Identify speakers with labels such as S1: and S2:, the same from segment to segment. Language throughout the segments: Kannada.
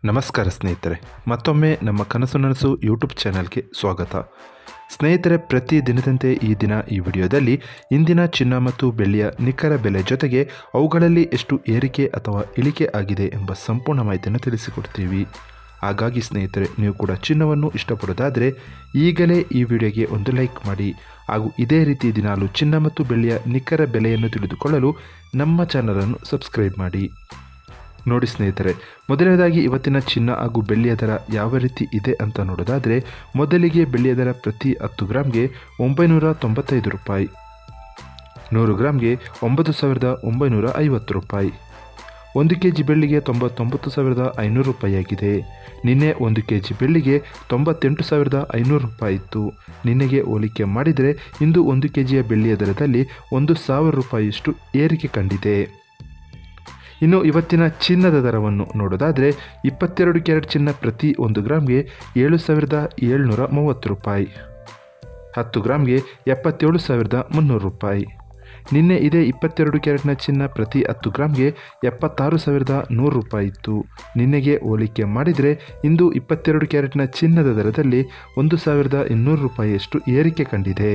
S1: ನಮಸ್ಕಾರ ಸ್ನೇಹಿತರೆ, ಮತ್ತೊಮ್ಮೆ ನಮ್ಮ ಕನಸು ನನಸು ಯೂಟ್ಯೂಬ್ ಚಾನಲ್ಗೆ ಸ್ವಾಗತ. ಸ್ನೇಹಿತರೆ, ಪ್ರತಿ ದಿನದಂತೆ ಈ ದಿನ ಈ ವಿಡಿಯೋದಲ್ಲಿ ಇಂದಿನ ಚಿನ್ನ ಮತ್ತು ಬೆಳ್ಳಿಯ ನಿಖರ ಬೆಲೆ ಜೊತೆಗೆ ಅವುಗಳಲ್ಲಿ ಎಷ್ಟು ಏರಿಕೆ ಅಥವಾ ಇಳಿಕೆ ಆಗಿದೆ ಎಂಬ ಸಂಪೂರ್ಣ ಮಾಹಿತಿಯನ್ನು ತಿಳಿಸಿಕೊಡ್ತೀವಿ. ಹಾಗಾಗಿ ಸ್ನೇಹಿತರೆ, ನೀವು ಕೂಡ ಚಿನ್ನವನ್ನು ಇಷ್ಟಪಡೋದಾದರೆ ಈಗಲೇ ಈ ವಿಡಿಯೋಗೆ ಒಂದು ಲೈಕ್ ಮಾಡಿ ಹಾಗೂ ಇದೇ ರೀತಿ ದಿನಾಲು ಚಿನ್ನ ಮತ್ತು ಬೆಳ್ಳಿಯ ನಿಖರ ಬೆಲೆಯನ್ನು ತಿಳಿದುಕೊಳ್ಳಲು ನಮ್ಮ ಚಾನಲನ್ನು ಸಬ್ಸ್ಕ್ರೈಬ್ ಮಾಡಿ. ನೋಡಿ ಸ್ನೇಹಿತರೆ, ಮೊದಲನೇದಾಗಿ ಇವತ್ತಿನ ಚಿನ್ನ ಹಾಗೂ ಬೆಳ್ಳಿಯ ದರ ಯಾವ ರೀತಿ ಇದೆ ಅಂತ ನೋಡೋದಾದರೆ, ಮೊದಲಿಗೆ ಬೆಳ್ಳಿಯ ದರ ಪ್ರತಿ 10 ಗ್ರಾಮ್ಗೆ 995 ರೂಪಾಯಿ, 100 ಗ್ರಾಮ್ಗೆ 9,950 ರೂಪಾಯಿ, 1 kg ಬೆಳ್ಳಿಗೆ 99,500 ರೂಪಾಯಿ ಆಗಿದೆ. ನಿನ್ನೆ 1 kg ಬೆಳ್ಳಿಗೆ 98,500 ರೂಪಾಯಿ ಇತ್ತು. ನಿನ್ನೆಗೆ ಹೋಲಿಕೆ ಮಾಡಿದರೆ ಇಂದು 1 kgಯ ಬೆಳ್ಳಿಯ ದರದಲ್ಲಿ 1,000 ರೂಪಾಯಿಯಷ್ಟು ಏರಿಕೆ ಕಂಡಿದೆ. ಇನ್ನು ಇವತ್ತಿನ ಚಿನ್ನದ ದರವನ್ನು ನೋಡೋದಾದರೆ, 22 ಕ್ಯಾರೆಟ್ ಚಿನ್ನ ಪ್ರತಿ 1 ಗ್ರಾಮ್ಗೆ 7,730 ರೂಪಾಯಿ, 10 ಗ್ರಾಮ್ಗೆ 77,300 ರೂಪಾಯಿ. ನಿನ್ನೆ ಇದೇ 22 ಕ್ಯಾರೆಟ್ನ ಚಿನ್ನ ಪ್ರತಿ 10 ಗ್ರಾಮ್ಗೆ 76,100 ರೂಪಾಯಿ ಇತ್ತು. ನಿನ್ನೆಗೆ ಹೋಲಿಕೆ ಮಾಡಿದರೆ ಇಂದು 22 ಕ್ಯಾರೆಟ್ನ ಚಿನ್ನದ ದರದಲ್ಲಿ 1,200 ರೂಪಾಯಿಯಷ್ಟು ಏರಿಕೆ ಕಂಡಿದೆ.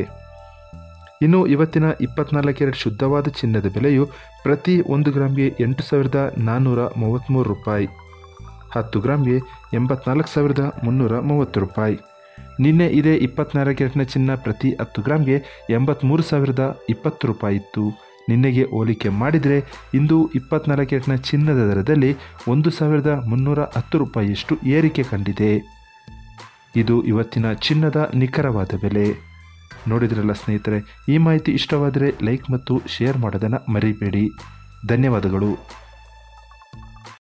S1: ಇನ್ನು ಇವತ್ತಿನ 24 ಕ್ಯಾರೆಟ್ ಶುದ್ಧವಾದ ಚಿನ್ನದ ಬೆಲೆಯು ಪ್ರತಿ 1 ಗ್ರಾಮ್ಗೆ 8,433 ರೂಪಾಯಿ, 10 ಗ್ರಾಮ್ಗೆ 84,330 ರೂಪಾಯಿ. ನಿನ್ನೆ ಇದೇ 24 ಕ್ಯಾರೆಟ್ನ ಚಿನ್ನ ಪ್ರತಿ 10 ಗ್ರಾಮ್ಗೆ 83,020 ರೂಪಾಯಿ ಇತ್ತು. ನಿನ್ನೆಗೆ ಹೋಲಿಕೆ ಮಾಡಿದರೆ ಇಂದು 24 ಕ್ಯಾರೆಟ್ನ ಚಿನ್ನದ ದರದಲ್ಲಿ 1,310 ರೂಪಾಯಿಯಷ್ಟು ಏರಿಕೆ ಕಂಡಿದೆ. ಇದು ಇವತ್ತಿನ ಚಿನ್ನದ ನಿಖರವಾದ ಬೆಲೆ. ನೋಡಿದ್ರಲ್ಲ ಸ್ನೇಹಿತರೆ, ಈ ಮಾಹಿತಿ ಇಷ್ಟವಾದರೆ ಲೈಕ್ ಮತ್ತು ಶೇರ್ ಮಾಡೋದನ್ನು ಮರಿಬೇಡಿ. ಧನ್ಯವಾದಗಳು.